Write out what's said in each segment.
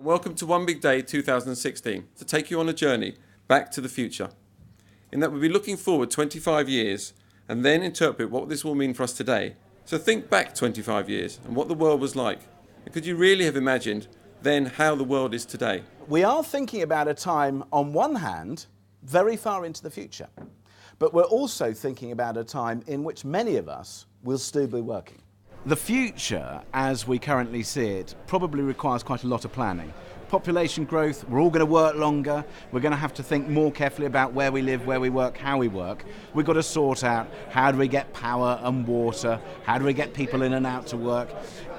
Welcome to One Big Day 2016, to take you on a journey back to the future. In that we'll be looking forward 25 years and then interpret what this will mean for us today. So think back 25 years and what the world was like. And could you really have imagined then how the world is today? We are thinking about a time, on one hand, very far into the future. But we're also thinking about a time in which many of us will still be working. The future, as we currently see it, probably requires quite a lot of planning. Population growth, we're all going to work longer, we're going to have to think more carefully about where we live, where we work, how we work. We've got to sort out how do we get power and water, how do we get people in and out to work.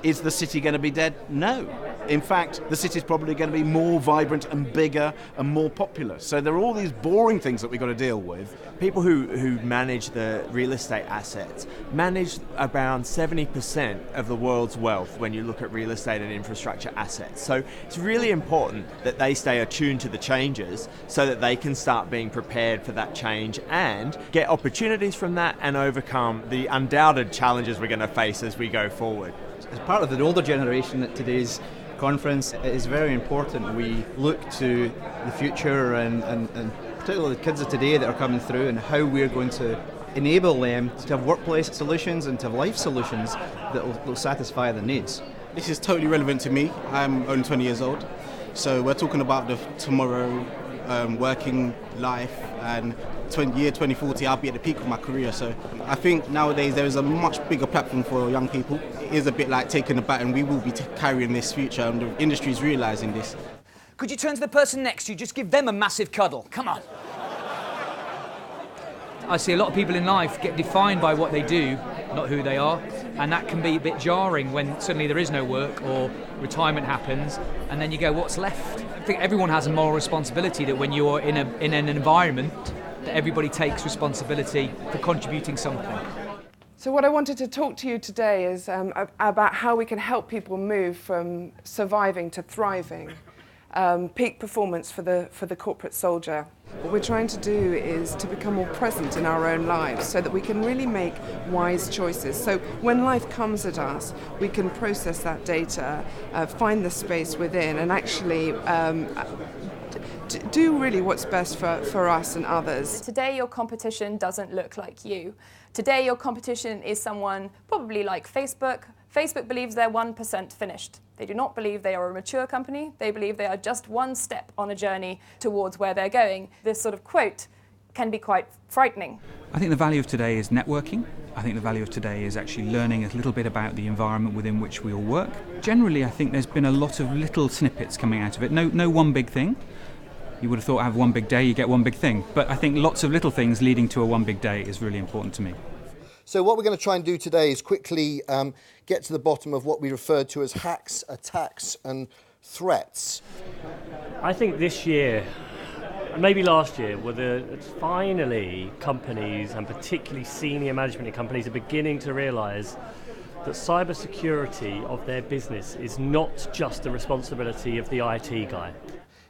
Is the city going to be dead? No. In fact, the city's probably going to be more vibrant and bigger and more popular. So there are all these boring things that we've got to deal with. People who manage the real estate assets manage around 70% of the world's wealth when you look at real estate and infrastructure assets. So it's really important that they stay attuned to the changes so that they can start being prepared for that change and get opportunities from that and overcome the undoubted challenges we're going to face as we go forward. As part of the older generation at today's conference, it is very important we look to the future and particularly the kids of today that are coming through and how we're going to enable them to have workplace solutions and to have life solutions that will satisfy their needs. This is totally relevant to me. I'm only 20 years old, so we're talking about the tomorrow working life, and year 2040 I'll be at the peak of my career. So I think nowadays there is a much bigger platform for young people. It is a bit like taking the baton. We will be carrying this future, and the industry is realising this. Could you turn to the person next to you, just give them a massive cuddle? Come on. I see a lot of people in life get defined by what they do, not who they are, and that can be a bit jarring when suddenly there is no work or retirement happens, and then you go, what's left? I think everyone has a moral responsibility that when you're in an environment, that everybody takes responsibility for contributing something. So what I wanted to talk to you today is about how we can help people move from surviving to thriving. Peak performance for the corporate soldier. What we're trying to do is to become more present in our own lives so that we can really make wise choices. So when life comes at us, we can process that data, find the space within, and actually do really what's best for us and others. Today your competition doesn't look like you. Today your competition is someone probably like Facebook. Facebook believes they're 1% finished. They do not believe they are a mature company. They believe they are just one step on a journey towards where they're going. This sort of quote can be quite frightening. I think the value of today is networking. I think the value of today is actually learning a little bit about the environment within which we all work. Generally, I think there's been a lot of little snippets coming out of it. No one big thing. You would have thought, have one big day, you get one big thing. But I think lots of little things leading to a one big day is really important to me. So what we're going to try and do today is quickly get to the bottom of what we referred to as hacks, attacks and threats. I think this year, maybe last year, finally companies, and particularly senior management in companies, are beginning to realise that cybersecurity of their business is not just the responsibility of the IT guy.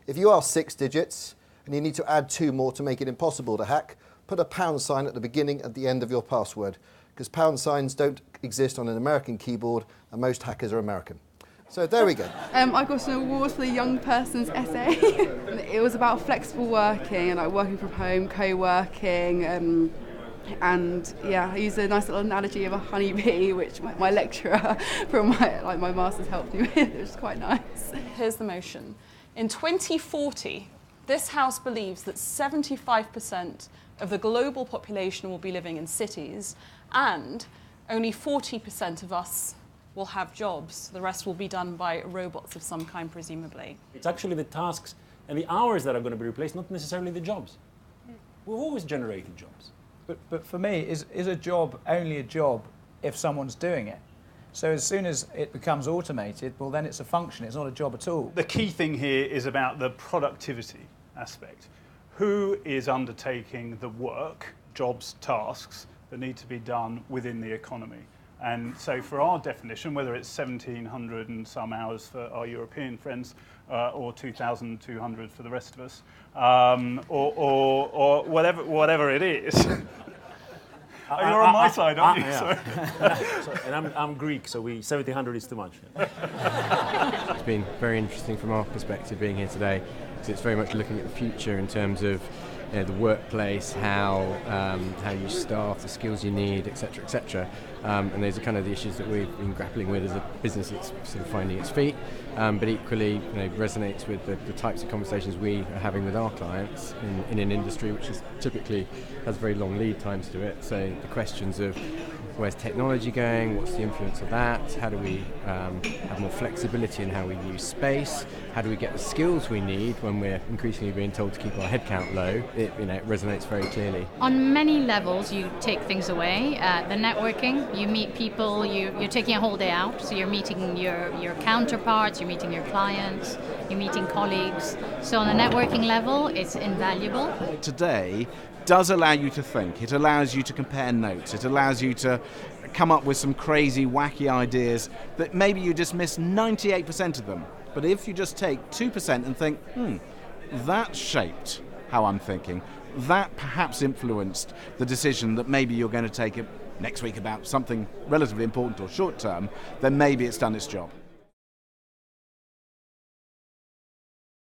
If you are 6 digits and you need to add 2 more to make it impossible to hack, put a £, at the beginning, at the end of your password, because £signs don't exist on an American keyboard and most hackers are American. So there we go. I got an award for the young person's essay. It was about flexible working and like working from home, co-working, and yeah, I used a nice little analogy of a honeybee, which my lecturer from my master's helped me with. It was quite nice. Here's the motion. In 2040, this House believes that 75% of the global population will be living in cities, and only 40% of us will have jobs. The rest will be done by robots of some kind, presumably. It's actually the tasks and the hours that are going to be replaced, not necessarily the jobs. We've always generated jobs. But for me, is a job only a job if someone's doing it? So as soon as it becomes automated, well then it's a function, it's not a job at all. The key thing here is about the productivity aspect. Who is undertaking the work, jobs, tasks that need to be done within the economy? And so for our definition, whether it's 1,700 and some hours for our European friends, or 2,200 for the rest of us, or whatever it is. You're on my side, aren't you? Yeah. And I'm Greek, so 1,700 is too much. talk's been very interesting from our perspective being here today, because it's very much looking at the future in terms of the workplace, how you staff, the skills you need, etc., etc. And those are kind of the issues that we've been grappling with as a business that's sort of finding its feet, but equally resonates with the types of conversations we are having with our clients in an industry which is typically has very long lead times to it. So the questions of where's technology going, what's the influence of that, how do we have more flexibility in how we use space, how do we get the skills we need when we're increasingly being told to keep our headcount low, it resonates very clearly. On many levels you take things away. The networking, you meet people, you're taking a whole day out, so you're meeting your counterparts, you're meeting your clients, you're meeting colleagues. So on the networking level it's invaluable. Today does allow you to think. It allows you to compare notes. It allows you to come up with some crazy, wacky ideas that maybe you dismiss 98% of them. But if you just take 2% and think, that shaped how I'm thinking, that perhaps influenced the decision that maybe you're going to take next week about something relatively important or short term, then maybe it's done its job.